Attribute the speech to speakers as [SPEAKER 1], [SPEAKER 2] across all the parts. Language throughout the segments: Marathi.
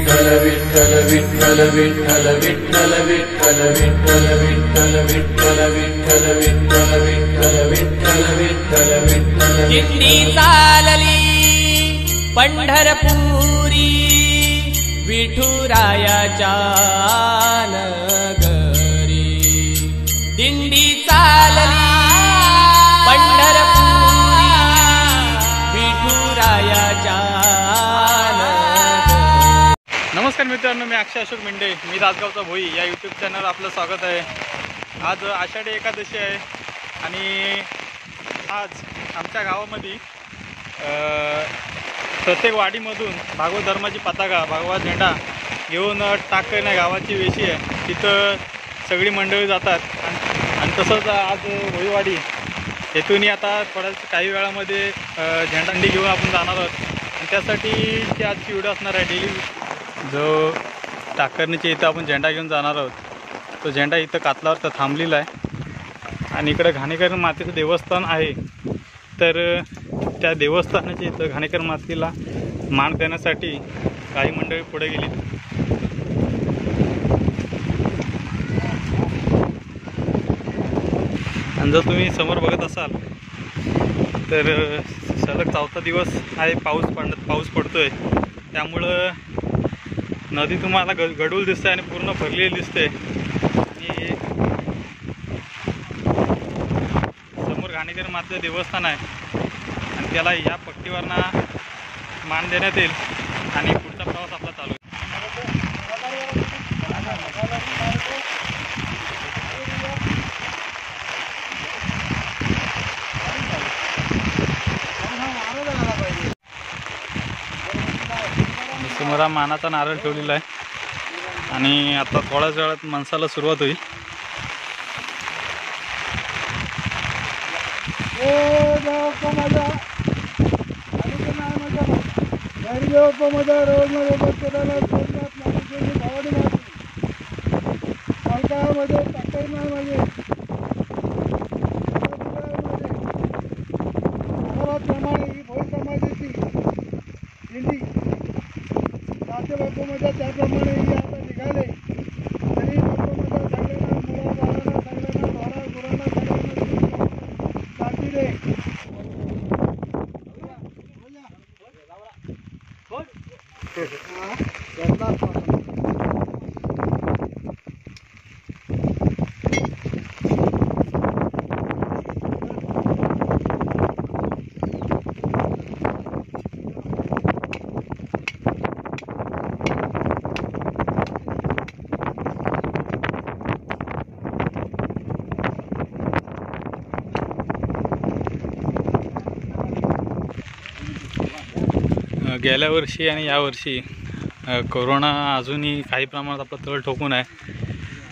[SPEAKER 1] विठ्ठल विठ्ठल विठ्ठल विठ्ठल विठ्ठल विठ्ठल विठ्ठल विठ्ठल विठ्ठल विठ्ठल विठ्ठल विठ्ठल विठ्ठल विठ्ठल विठ्ठल
[SPEAKER 2] दिंडी चालली पंढरपुरी विठुरायाच्या नगरी दिंडी चालली पंढरपुरी विठुरायाच्या नगरी।
[SPEAKER 3] नमस्कार मित्रांनो, मी अक्षय अशोक मेंढे, मी राजगावचा भोई या यूट्यूब चॅनलवर आपलं स्वागत आहे। आज आषाढी एकादशी आहे आणि आज आमच्या गावामध्ये प्रत्येक वाडीमधून भागवत धर्माची पताका भगवा झेंडा घेऊन टाकणे गावाची वेशी आहे, तिथं सगळी मंडळी जातात आणि तसंच आज भोईवाडी येथूनही आता थोड्याच काही वेळामध्ये झेंडांडी घेऊन आपण जाणार आहोत आणि त्यासाठी ती आजची व्हिडिओ असणार आहे। डेली जो टाकरणीच्या इथं आपण झेंडा घेऊन जाणार आहोत, तो झेंडा इथं कातलावर तर थांबलेला आहे आणि इकडं घाणेकर मातेचं देवस्थान आहे, तर त्या देवस्थानाच्या इथं घाणेकर मातेला मान देण्यासाठी काही मंडळी पुढे गेली। आणि जर तुम्ही समोर बघत असाल तर सलग 4था दिवस आहे पाऊस पडतोय, त्यामुळं नदी तुम्हाला गडूल दिसते आणि पूर्ण भरलेली दिसते आणि समोर घाणेकर मातेचं देवस्थान आहे आणि त्याला या पट्टीवरना मान देण्यात येईल आणि पुढचा प्रवास आपला चालू आहे। समोर हा मानाचा नारळ ठेवलेला आहे आणि आता थोड्याच वेळात माणसाला सुरुवात होईल।
[SPEAKER 4] त्याप्रमाणे आता निघाले तरी सगळ्यांना मुला बाळांना सगळ्यांना ढोरा गुरांना सगळ्यांना शांती दे।
[SPEAKER 3] गेल्या वर्षी आणि यावर्षी कोरोना अजूनही काही प्रमाणात आपला तळ ठोकून आहे,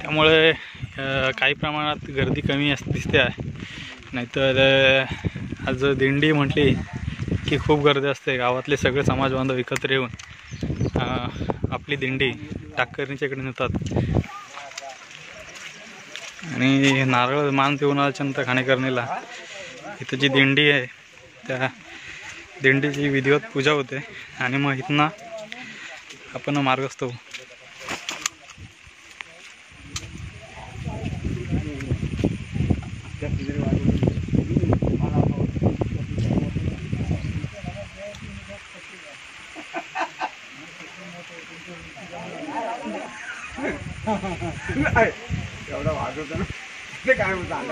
[SPEAKER 3] त्यामुळे काही प्रमाणात गर्दी कमी दिसते आहे, नाहीतर आज दिंडी म्हटली की खूप गर्दी असते। गावातले सगळे समाज बांधव एकत्र येऊन आपली दिंडी टाकरणीच्याकडे नेतात आणि नारळ मान देऊन आल्याच्यानंतर घाणेकरणीला इथं जी दिंडी आहे त्या दिंडीची विधिवत पूजा होते आणि मग इथनं आपण मार्गस्थ होऊ।
[SPEAKER 4] एवढा वाजवतो ना ते काय म्हणतात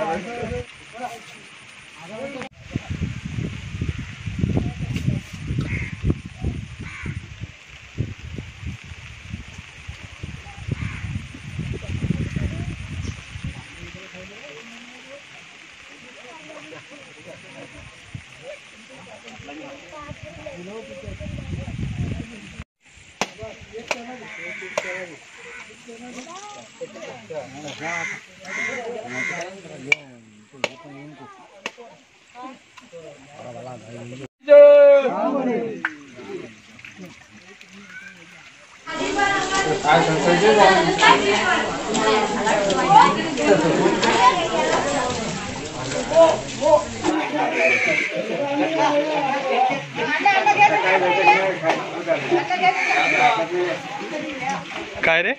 [SPEAKER 3] काय रे?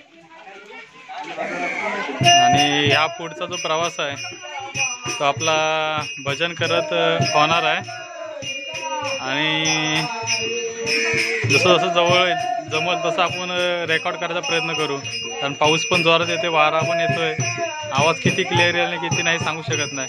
[SPEAKER 3] आणि ह्या पुढचा जो प्रवास आहे तो आपला भजन करत होणार आहे आणि जसं जसं जवळ जमल तसं आपण रेकॉर्ड करायचा प्रयत्न करू. कारण पाऊस पण जोरात येते, वारा पण येतोय, आवाज किती क्लिअर येईल आणि किती नाही सांगू शकत नाही.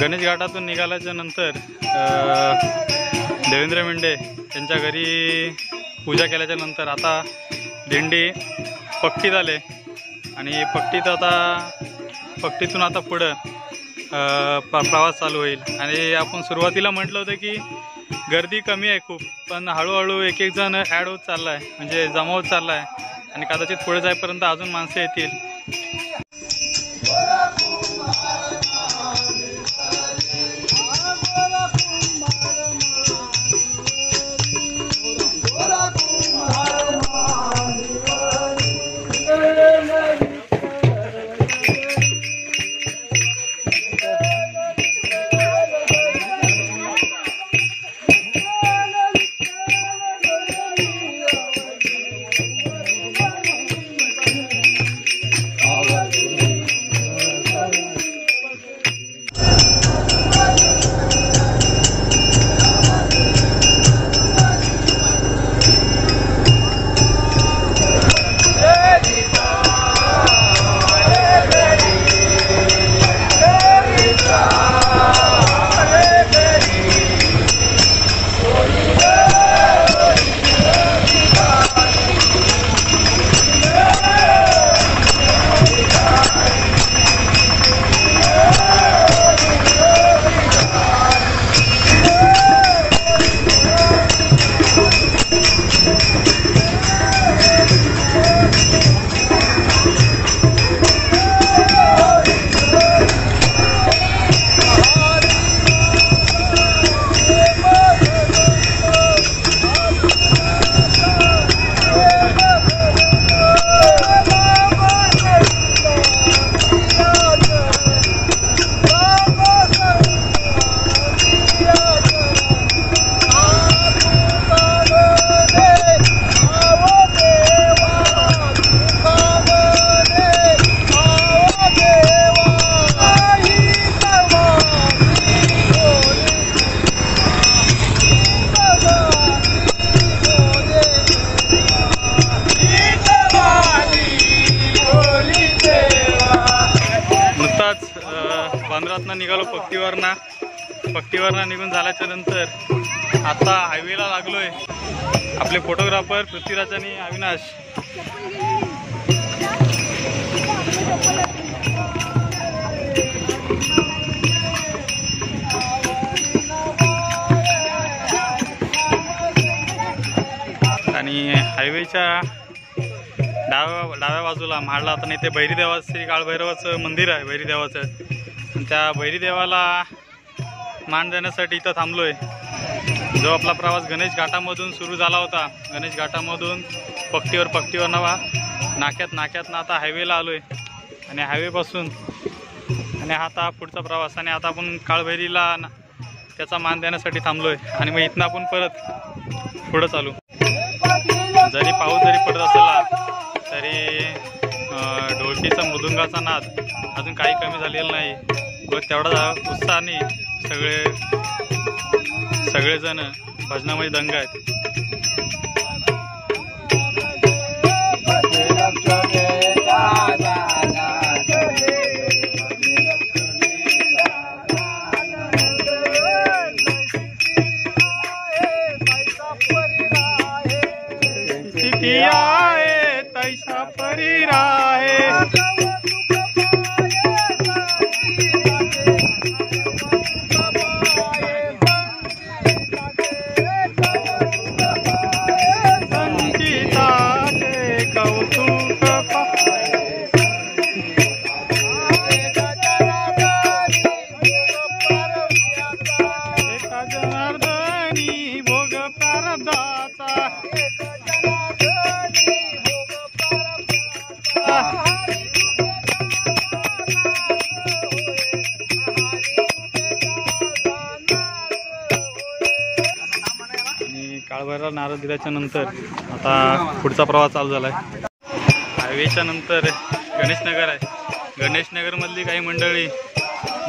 [SPEAKER 3] गणेश घाटातून निघाल्याच्या नंतर देवेंद्र मेंढे यांच्या घरी पूजा केल्याच्या नंतर आता दिंडी पट्टीत आले आणि पट्टीतून आता पुढं प्रवास चालू होईल. आणि आपण सुरुवातीला म्हटलं होतं की गर्दी कमी आहे खूप, पण हळूहळू एक एक जण ॲड होत चालला आहे, म्हणजे जमा होत चालला आहे आणि कदाचित पुढे जाईपर्यंत अजून माणसं येतील. बंदरातनं निघालो पक्तीवरनं निघून झाल्याच्या नंतर आता हायवेला लागलोय. आपले फोटोग्राफर पृथ्वीराज आणि अविनाश. आणि हायवेच्या डाव्या बाजूला म्हाडला आता नाही ते भैरीदेवाचं श्री काळभैरवाचं मंदिर आहे. भैरीदेवाचं आणि त्या भैरीदेवाला मान देण्यासाठी इथं थांबलोय. जो आपला प्रवास गणेश घाटामधून सुरू झाला होता, गणेश घाटामधून पक्तीवर नाक्यातनं आता हायवेला आलोय. आणि हायवेपासून आणि आता पुढचा प्रवास. आणि आता आपण काळभैरीला त्याचा मान देण्यासाठी थांबलोय. आणि मग इथनं आपण परत पुढं चालू. जरी पाऊस पडत असला तरी ढोलकीचा मृदुंगाचा नाद अजून काही कमी झालेला नाही. व तेवढा उत्साहाने सगळेजण भजनामध्ये दंग आहेत. तैसा परी राहे संचिताचे कौतुक एका जनार्दनी भोग प्रारब्धाचा. काळभैरवाला नारळ दिल्याच्या नंतर आता पुढचा प्रवास चालू झाला आहे. हायवेच्या नंतर गणेशनगर आहे. गणेशनगरमधली काही मंडळी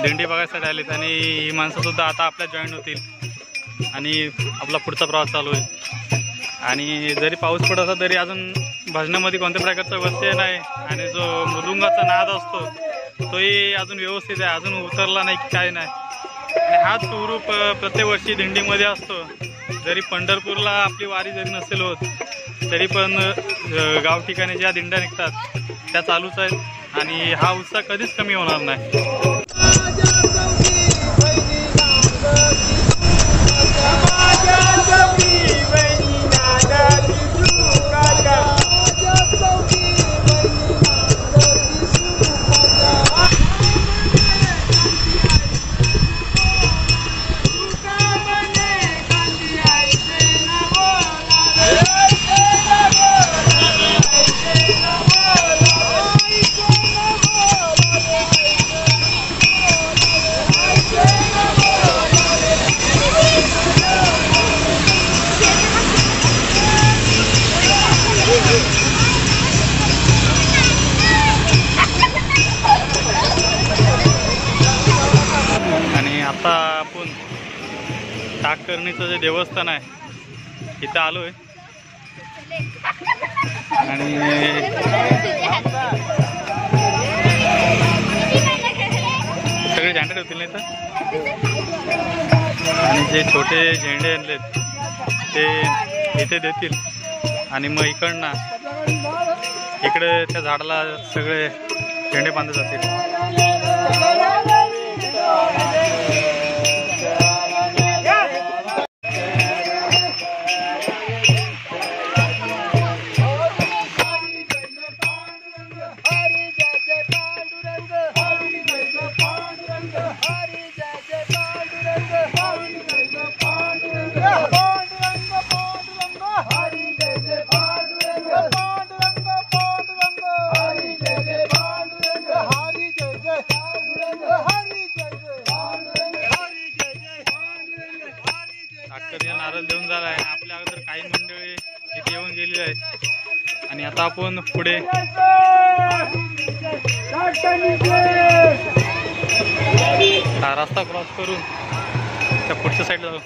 [SPEAKER 3] दिंडी बघायसाठी आलीत आणि ही माणसंसुद्धा आता आपल्यात जॉईन होतील आणि आपला पुढचा प्रवास चालू आहे. आणि जरी पाऊस पडत असला तरी अजून भजनामध्ये कोणत्या प्रकारचं व्यत्यय नाही. आणि जो मृदुंगाचा नाद असतो तोही अजून व्यवस्थित आहे, अजून उतरला नाही की काय नाही. आणि हाच स्वरूप प्रत्येक वर्षी दिंडीमध्ये असतो. जरी पंढरपूरला आपली वारी जरी नसेल होत तरी पण गाव ठिकाणी ज्या दिंड्या निघतात त्या चालूच आहेत आणि हा उत्साह कधीच कमी होणार नाही. आता आपण टाककर्णीचं जे देवस्थान आहे इथं आलोय. आणि सगळे झेंडे ठेवतील ना इथं. आणि जे छोटे झेंडे आणलेत ते इथे देतील. आणि मग इकडनं इकडे त्या झाडाला सगळे झेंडे बांधले जातील. नारळ देऊन झाला आहे. आपल्या अगोदर काही मंडळी इथे येऊन गेलेली आहेत आणि आता आपण पुढे हा रस्ता क्रॉस करून त्या पुढच्या साईडला जाऊ.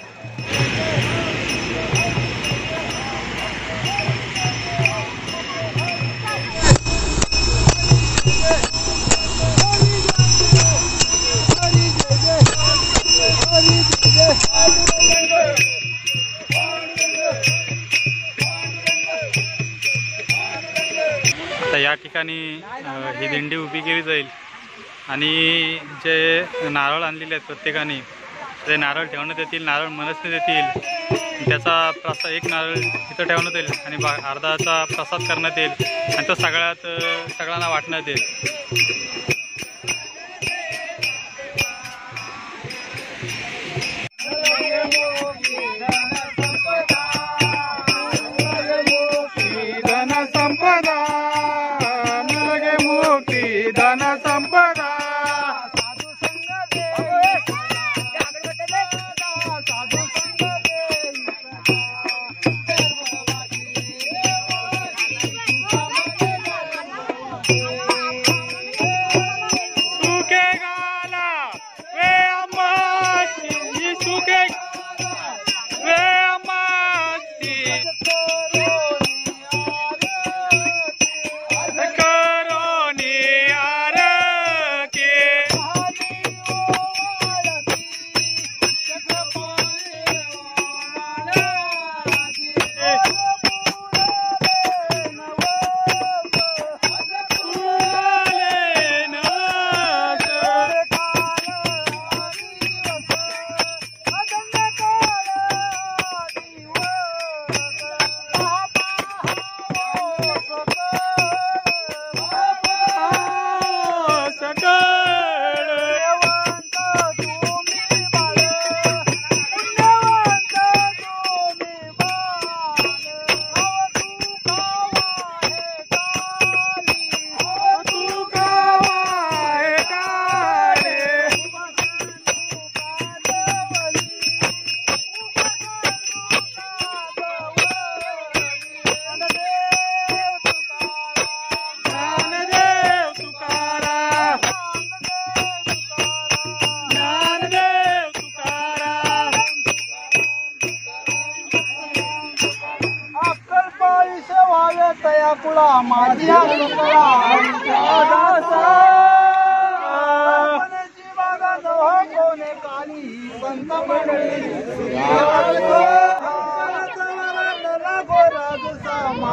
[SPEAKER 4] हरी
[SPEAKER 3] ठिकाणी ही दिंडी उभी केली जाईल आणि जे नारळ आणलेले आहेत प्रत्येकाने ते नारळ ठेवण्यात येतील, नारळ मनसण्यात येतील, त्याचा एक नारळ इथं ठेवण्यात येईल आणि अर्धाचा प्रसाद करण्यात येईल आणि तो सगळ्यांना वाटण्यात येईल.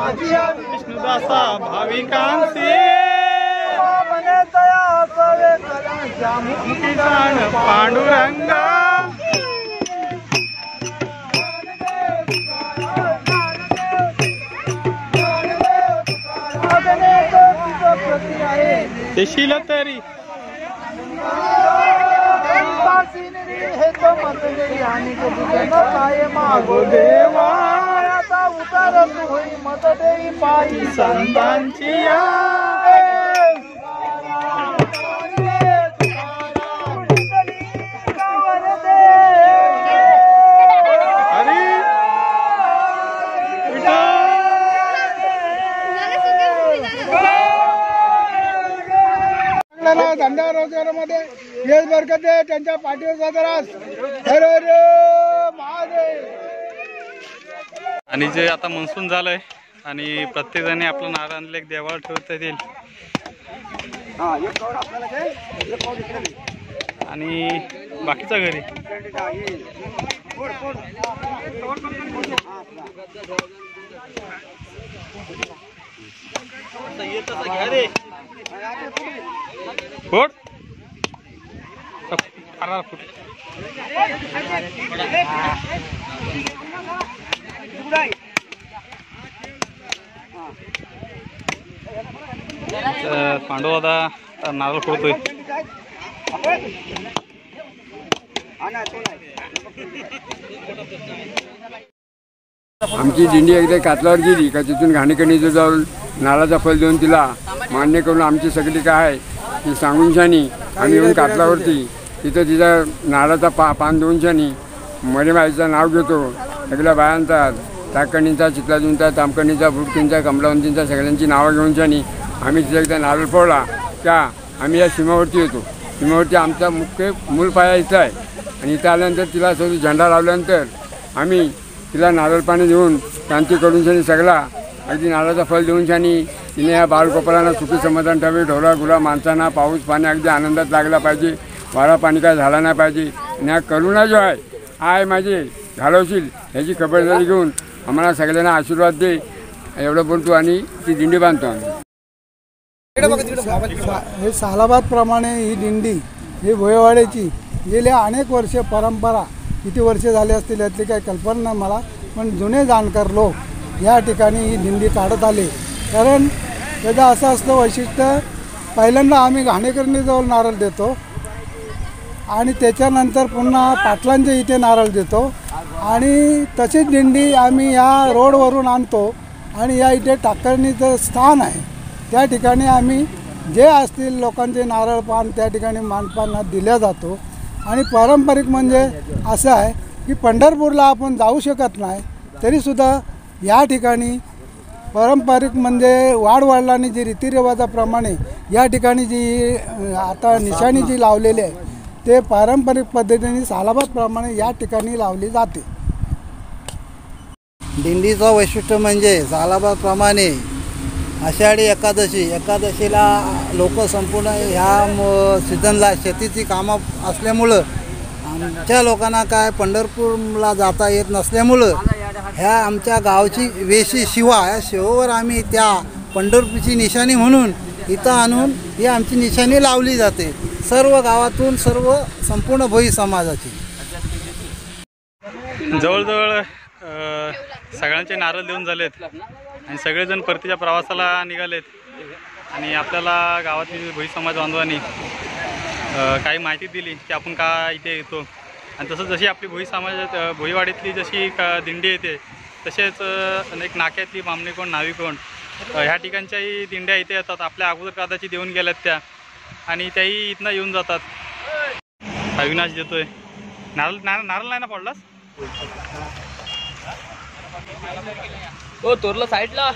[SPEAKER 3] विष्णुदासा भाविकांसी मुक्तिदान पांडुरंगा देशील तरी देवा उतार होई मत देई पायी संतांची
[SPEAKER 4] धंदा रोजगारामध्ये यश बरकत आहे त्यांच्या पाठीवर त्रास.
[SPEAKER 3] आणि जे आता मनसून झालंय आणि प्रत्येक जणी आपलं नारळ आणलं एक देवाला ठेवता येईल आणि बाकीचा घरी फोड फुट पांडव दादा नारळ फोडतोय.
[SPEAKER 5] आमची दिंडी एकदा कातलावर गेली का तिथून घाणेकणीचं जाऊन नारळाचा फल देऊन तिला मान्य करून आमची सगळी काय आहे ती सांगून शानी आम्ही येऊन कातलावरती तिथं तिचा नारळाचा पान देऊन शानी मरेमाईचं नाव घेतो. सगळ्या बायांचा टाकणींचा, चितलाजूंचा, तामकणीचा, बुडकींचा, कमलावंतींचा सगळ्यांची नावं घेऊन शानी आम्ही तिचा एकदा नारळ फोडला का आम्ही या सीमावरती येतो. सीमावरती आमचा मुख्य मूल पाया इथं आहे आणि इथं आल्यानंतर तिला सगळी झेंडा लावल्यानंतर आम्ही तिला नारळ पाणी देऊन शांती करून शानी सगळा अगदी नारळाचा फल देऊन शानी तिने या बाळगोपालांना सुखी समाधान ठेवे. ढोरा गुरा माणसांना पाऊस पाणी अगदी आनंदात लागला पाहिजे. वारा पाणी काय झाला नाही पाहिजे. आणि हा करुणा जो आहे माझे घालवशील ह्याची खबरदारी घेऊन आम्हाला सगळ्यांना आशीर्वाद दे एवढं बोलतो आणि ती दिंडी बांधतो आम्ही.
[SPEAKER 4] हे सालाबादप्रमाणे ही दिंडी ही भोयवाड्याची गेल्या अनेक वर्षे परंपरा किती वर्षे झाले असतील यातली काही कल्पना नाही मला, पण जुने जाणकार लोक या ठिकाणी ही दिंडी काढत आले. कारण त्याचं असं असतं वैशिष्ट्य, पहिल्यांदा आम्ही घाणेकरणीजवळ नारळ देतो आणि त्याच्यानंतर पुन्हा पाटलांच्या इथे नारळ देतो आणि तशीच दिंडी आम्ही या रोडवरून आणतो आणि या इथे टाकरणीचं स्थान आहे त्या ठिकाणी आम्ही जे असतील लोकांचे नारळ पान त्या ठिकाणी मानपान दिल्या जातो. आणि पारंपरिक म्हणजे असं आहे की पंढरपूरला आपण जाऊ शकत नाही तरीसुद्धा या ठिकाणी पारंपरिक म्हणजे वाडवडिलांनी जी रीतिरिवाजाप्रमाणे या ठिकाणी जी आता निशाणी जी लावलेली आहे ते पारंपरिक पद्धतीने सालाबादप्रमाणे या ठिकाणी लावली जाते.
[SPEAKER 6] दिंडीचं वैशिष्ट्य म्हणजे सालाबादप्रमाणे आषाढी एकादशीला लोक संपूर्ण ह्या सीझनला शेतीची कामं असल्यामुळं आमच्या लोकांना काय पंढरपूरला जाता येत नसल्यामुळं ह्या आमच्या गावची वेशी शिवा या शिवेवर आम्ही त्या पंढरपूरची निशाणी म्हणून इथं आणून ही आमची निशाणी लावली जाते सर्व गावातून सर्व संपूर्ण भोई समाजाची.
[SPEAKER 3] जवळजवळ सगळ्यांचे नारळ देऊन झालेत आणि सगळेजण परतीच्या प्रवासाला निघालेत आणि आपल्याला गावातील भोई समाज बांधवांनी काही माहिती दिली की आपण का इथे येतो आणि तसं जशी आपली भोई समाजात भोईवाडीतली जशी दिंडी येते तसेच अनेक नाक्यातली बामणेकोंड नाविकोंड ह्या ठिकाणच्याही दिंड्या इथे येतात. आपल्या अगोदर कदाचित येऊन गेल्यात त्या आणि त्याही इथनं येऊन जातात. अविनाश देतोय नारळ नाही ना पडलास
[SPEAKER 2] हो तोरला साईडला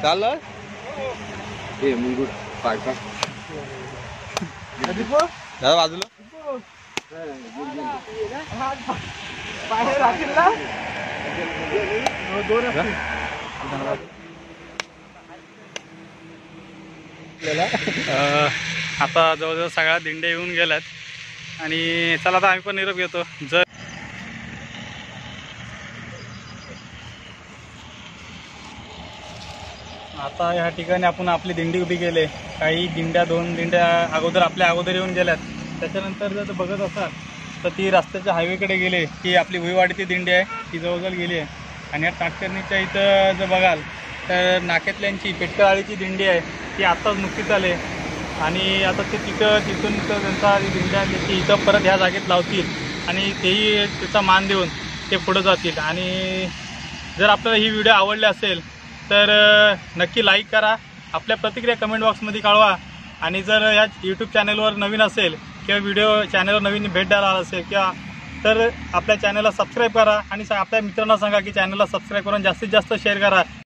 [SPEAKER 3] चाललं बाजूला आता जवळजवळ सगळ्या दिंड्या येऊन गेल्यात आणि चला आता आम्ही पण निरोप घेतो. जर आता ह्या ठिकाणी आपण आपली दिंडी उभी केली. काही दिंड्या 2 दिंड्या आपल्या अगोदर येऊन गेल्यात. त्याच्यानंतर जर बघत असाल तर ती रस्त्याच्या हायवेकडे गेले की आपली भुईवाडीची दिंडी आहे ती जवळजवळ गेली आहे. आणि या टाकरणीच्या इथं जर बघाल तर नाक्यातल्यांची पेटकळाळीची दिंडी आहे ती आत्ताच नुकतीच आले आणि आता ते तिथून त्यांचा दिंड्या त्याची इथं परत ह्या जागेत लावतील आणि तेही त्याचा मान देऊन ते पुढं जातील. आणि जर आपल्याला ही व्हिडिओ आवडली असेल तर नक्की लाईक करा, आपल्या प्रतिक्रिया कमेंट बॉक्समध्ये कळवा आणि जर या यूट्यूब चॅनलवर नवीन असेल किंवा व्हिडिओ चॅनलवर नवीन भेट द्यायला आला असेल किंवा तर आपल्या चॅनलला सबस्क्राईब करा आणि आपल्या मित्रांना सांगा की चॅनलला सबस्क्राईब करून जास्तीत जास्त शेअर करा.